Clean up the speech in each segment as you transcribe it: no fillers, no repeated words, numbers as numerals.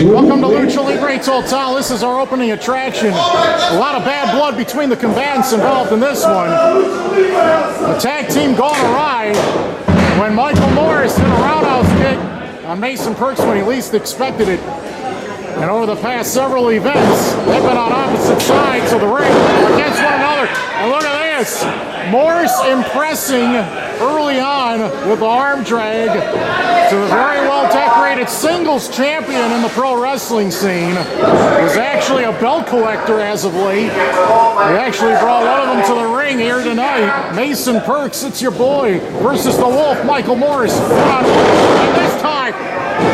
Welcome to Lucha Libre Total. This is our opening attraction. A lot of bad blood between the combatants involved in this one. The tag team gone awry when Michael Morris hit a roundhouse kick on Mason Percs when he least expected it. And over the past several events, they've been on opposite sides of the ring against one another. And look at this. Morris impressing early on with the arm drag to the very well-decorated singles champion in the pro wrestling scene. Was actually a belt collector as of late. He actually brought one of them to the ring here tonight. Mason Percs, it's your boy, versus the Wolf, Michael Morris. And this time,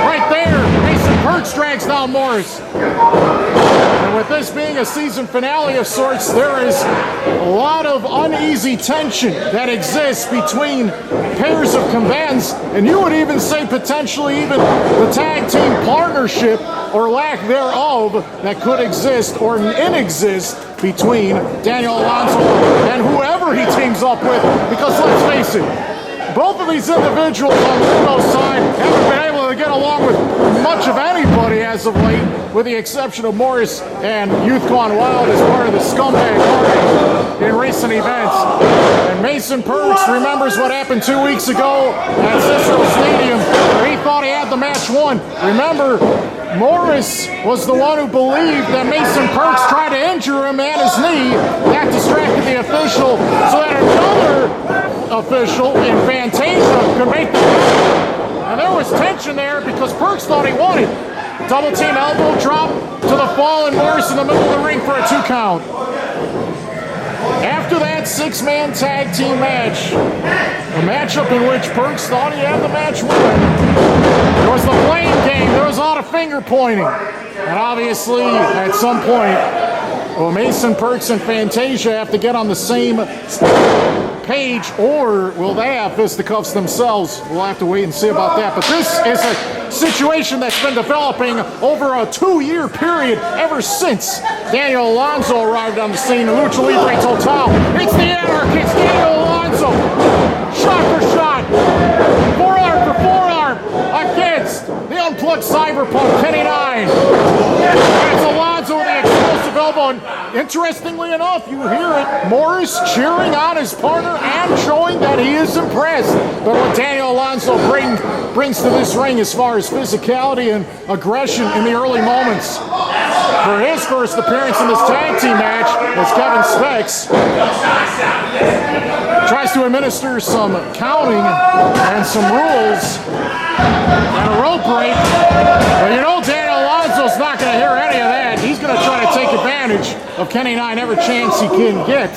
right there, Mason Percs drags down Morris. And with this being a season finale of sorts, there is a lot of uneasy tension that exists between pairs of combatants, and you would even say potentially even the tag team partnership or lack thereof that could exist or inexist between Daniel Alonzo and whoever he teams up with, because let's face it, both of these individuals on the Lucha side haven't been able to get along with much of anybody as of late, with the exception of Morris and Youth Gone Wild as part of the scumbag party in recent events. And Mason Percs remembers what happened 2 weeks ago at Cicero Stadium, where he thought he had the match won. Remember, Morris was the one who believed that Mason Percs tried to injure him and his knee. That distracted the official so that another official in Fantasia could make the play. And there was tension there because Percs thought he won it. Double team elbow drop to the fallen Morris in the middle of the ring for a 2 count. After that 6-man tag team match, a matchup in which Percs thought he had the match won, there was the blame game, there was a lot of finger pointing. And obviously, at some point, well, Mason Percs and Fantasia have to get on the same page, or will they have fisticuffs themselves? We'll have to wait and see about that. But this is a situation that's been developing over a 2-year period ever since Daniel Alonzo arrived on the scene in Lucha Libre Total. It's the Anarchist, Daniel Alonzo. Shot for shot. Forearm for forearm against the unplugged cyberpunk, Kenny Nyne. It's Alonzo with the explosive elbow. And interestingly enough, you hear it, Morris cheering on his partner and showing that he is impressed. But what Daniel Alonzo brings to this ring as far as physicality and aggression in the early moments. For his first appearance in this tag team match, as Kevin Specs tries to administer some counting and some rules and a rope break. But you know Daniel Alonzo's not going to hear any of that. He's going to try to take advantage of Kenny Nyne every chance he can get.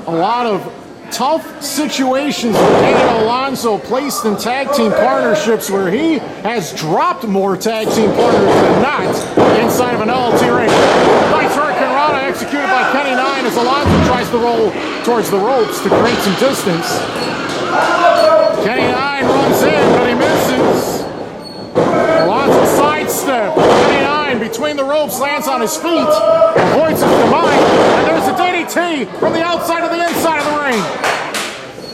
A lot of tough situations with Daniel Alonzo placed in tag team partnerships where he has dropped more tag team partners than not inside of an LLT ring. Nice Hurricane Rana executed by Kenny Nyne as Alonzo tries to roll towards the ropes to create some distance. Kenny Nyne runs in, but he misses. Alonzo sidestep. Kenny Nyne between the ropes lands on his feet, avoids his combine, and there's a DDT from the outside of the inside of the ring.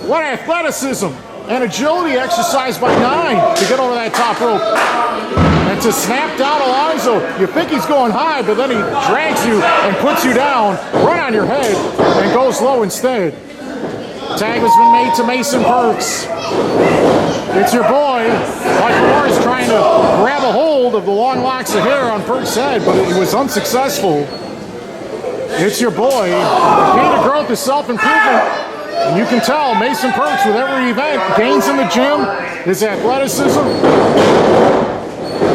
What athleticism and agility exercised by Nyne to get over that top rope. And to snap down Alonzo, you think he's going high, but then he drags you and puts you down, right on your head, and goes low instead. Tag has been made to Mason Percs. It's your boy. Michael Morris trying to grab a hold of the long locks of hair on Percs' head, but it was unsuccessful. It's your boy. The key to growth is self-improvement. And you can tell Mason Percs with every event gains in the gym, his athleticism.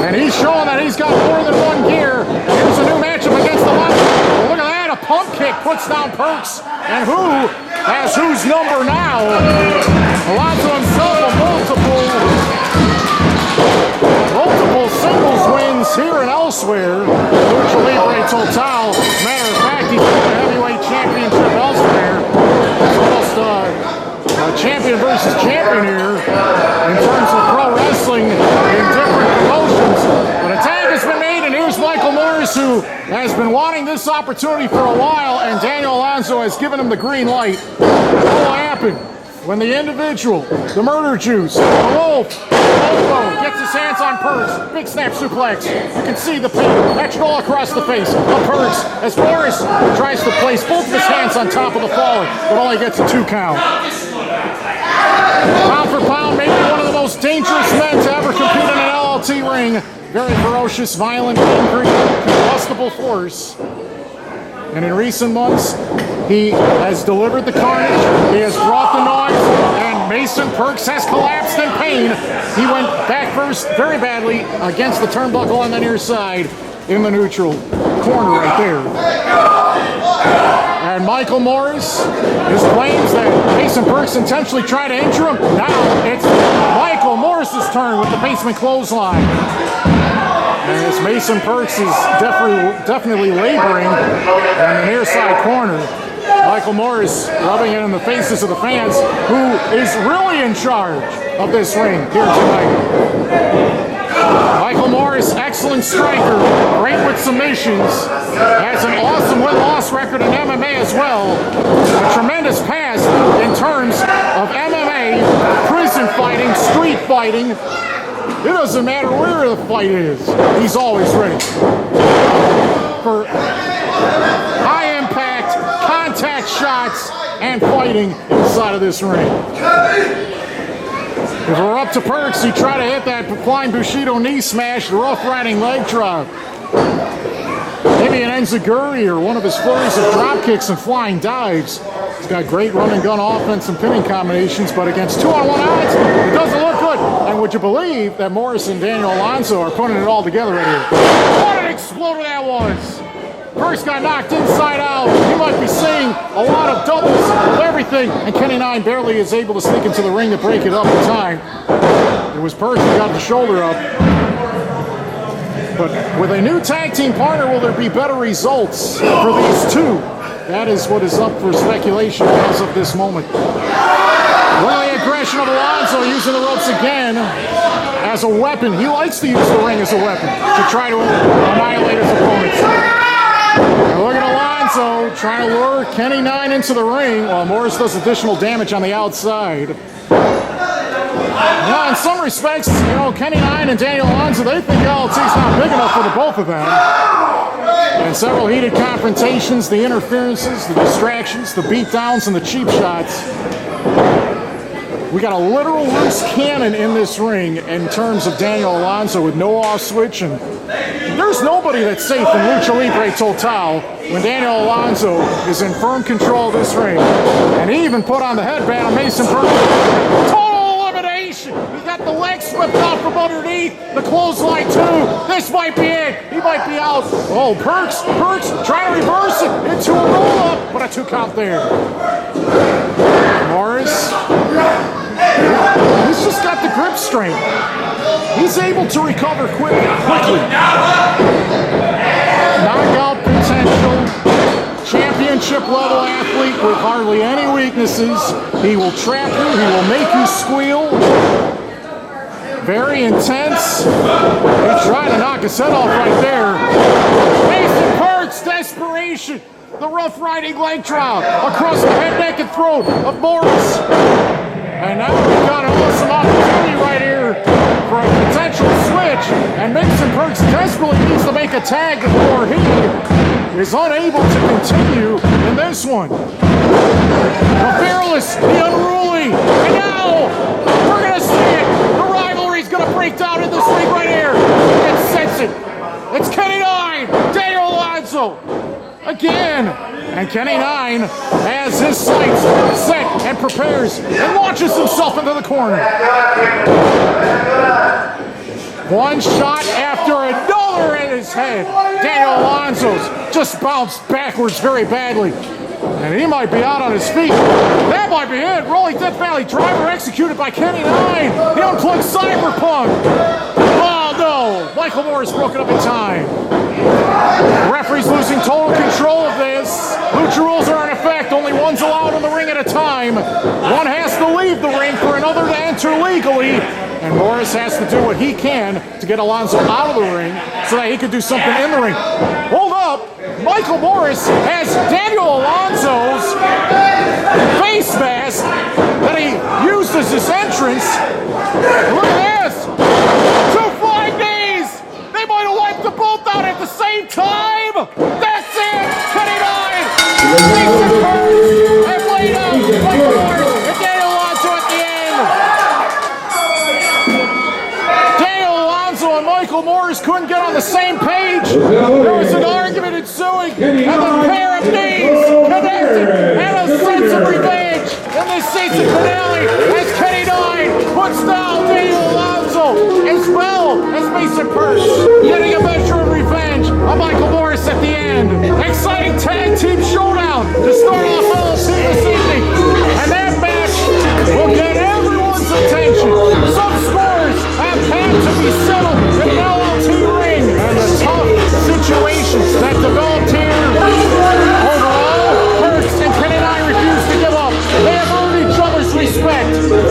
And he's showing that he's got more than one gear. Here's a new matchup against Alonzo. Well, look at that, a pump kick puts down Percs. And who has whose number now? Alonzo himself a multiple singles wins here and elsewhere. Lucha Libre Total. Matter of fact, he's won the heavyweight championship elsewhere. It's almost a champion versus champion here in terms of pro wrestling in different promotions. But a tag has been made, and here's Michael Morris, who has been wanting this opportunity for a while, and Daniel Alonzo has given him the green light. What will happen? when the individual, the murder juice, the wolf, Alonzo gets his hands on Percs. Big snap suplex. You can see the pain etched all across the face of Percs as Morris tries to place both of his hands on top of the fallen, but only gets a 2 count. Pound for pound, maybe one of the most dangerous men to ever compete in an LLT ring. Very ferocious, violent, angry, combustible force. And in recent months, he has delivered the carnage, he has brought the noise, and Mason Percs has collapsed in pain. He went back first very badly against the turnbuckle on the near side in the neutral corner right there. And Michael Morris, his claims that Mason Percs intentionally tried to injure him. Now it's Michael Morris's turn with the basement clothesline. And as Mason Percs is definitely laboring on the near side corner, Michael Morris rubbing it in the faces of the fans, who is really in charge of this ring here tonight. Michael Morris, excellent striker, great with submissions, has an awesome win-loss record in MMA as well. A tremendous past in terms of MMA, prison fighting, street fighting. It doesn't matter where the fight is, he's always ready for high-impact contact shots and fighting inside of this ring. If we're up to Percs, he tried to hit that flying Bushido knee smash, the rough riding leg drop. Maybe an enziguri or one of his flurries of drop kicks and flying dives. He's got great run and gun offense and pinning combinations, but against 2-on-1 odds, it doesn't look good. And would you believe that Morris and Daniel Alonzo are putting it all together right here? What an exploder that was! Percs got knocked inside out. You might be seeing a lot of doubles of everything, and Kenny Nyne barely is able to sneak into the ring to break it up in time. It was Percs who got the shoulder up. But with a new tag team partner, will there be better results for these two? That is what is up for speculation as of this moment. Well, the aggression of Alonzo using the ropes again as a weapon. He likes to use the ring as a weapon to try to annihilate his opponents. Now look at Alonzo trying to lure Kenny Nyne into the ring while Morris does additional damage on the outside. Now, in some respects, you know, Kenny Nyne and Daniel Alonzo, they think LLT's not big enough for the both of them. And several heated confrontations, the interferences, the distractions, the beatdowns, and the cheap shots. We got a literal loose cannon in this ring in terms of Daniel Alonzo with no off switch, and there's nobody that's safe in Lucha Libre Total when Daniel Alonzo is in firm control of this ring. And he even put on the headband of Mason Percs. Total elimination! He got the legs swept out from underneath, the clothesline too. This might be it. He might be out. Oh, Percs trying to reverse it into a roll-up, but a 2 count there. Morris. He's just got the grip strength. He's able to recover quickly. Knockout potential. Championship level athlete with hardly any weaknesses. He will trap you. He will make you squeal. Very intense. He tried to knock his head off right there. Mason Percs, desperation. The rough riding leg drop across the head, neck, and throat of Morris. And now we've got an awesome opportunity right here for a potential switch. And Mason Percs desperately needs to make a tag before he is unable to continue in this one. The fearless, the unruly, and now we're going to see it. The rivalry's going to break down in this ring right here. You can sense it. It's Kenny Nyne, Daniel Alonzo. Again, and Kenny Nyne has his sights set and prepares and launches himself into the corner. One shot after another in his head. Daniel Alonzo's just bounced backwards very badly. And he might be out on his feet. That might be it. Rolling Death Valley driver executed by Kenny Nyne. He unplugged Cyberpunk. Oh no! Michael Morris broken up in time. The referee's losing total control of this. Lucha rules are in effect. Only one's allowed in the ring at a time. One has to leave the ring for another to enter legally. And Morris has to do what he can to get Alonzo out of the ring so that he can do something in the ring. Hold up! Michael Morris has Daniel Alonzo's face mask that he this is his entrance. Look at this. 2 flying knees. They might have wiped the both out at the same time. That's it. Kenny Nyne. Mason Percs. And laid out by Percs. And Daniel Alonzo at the end. Daniel Alonzo and Michael Morris couldn't get on the same page. There was an argument ensuing. And the pair of knees connected. And a sense of revenge in this season finale as Kenny Nyne puts down Daniel Alonzo as well as Mason Percs, getting a measure of revenge on Michael Morris at the end. Exciting tag team showdown to start off LLC this evening, and that match will get everyone's attention. Some scores have had to be settled in an LLT ring, and the tough situations that developed here. Overall, Percs and Kenny Nyne refuse to give up. They have earned each other's respect.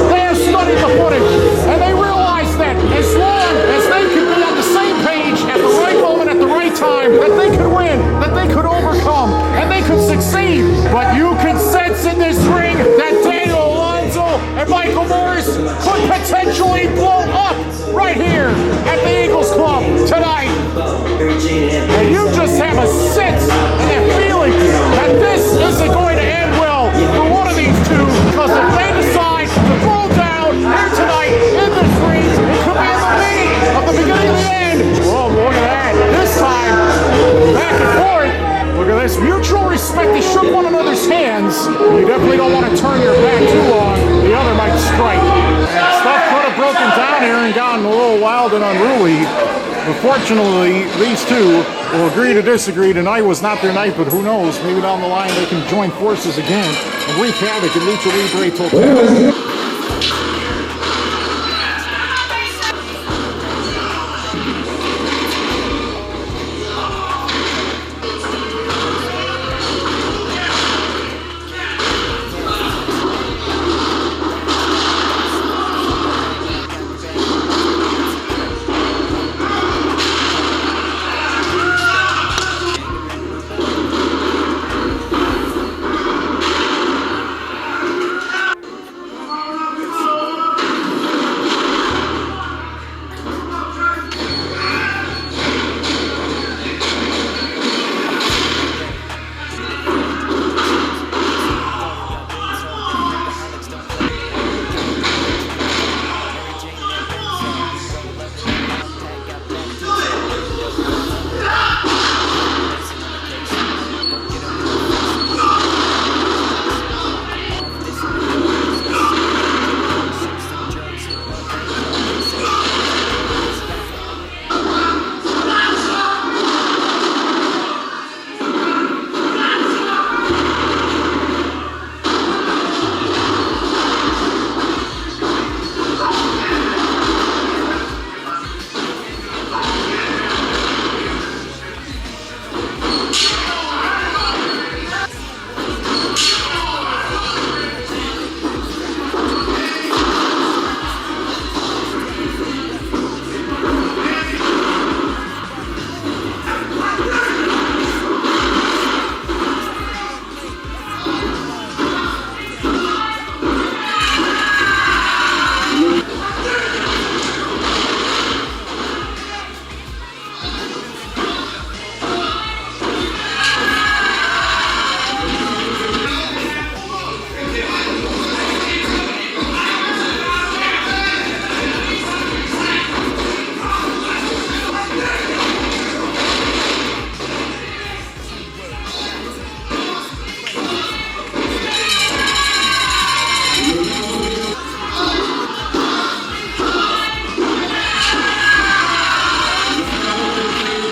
They have studied the footage, and they realize that as long as they can be on the same page at the right moment, at the right time, that they could win, that they could overcome, and they could succeed. But you can sense in this ring that Daniel Alonzo and Michael Morris could potentially blow up right here at the Eagles Club tonight. And you just have a sense and a feeling that this isn't going to end well for one of these two, because if they decide to throw down here tonight in this ring, it could be in the lead of the beginning of the end. Oh, look at that. This time, back and forth. Look at this. Mutual respect. They shook one another's hands. You definitely don't want to turn your back too long. The other might strike. Stuff could have broken down here and gotten a little wild and unruly. But fortunately, these two will agree to disagree. Tonight was not their night, but who knows? Maybe down the line they can join forces again and wreak havoc in Lucha Libre Total.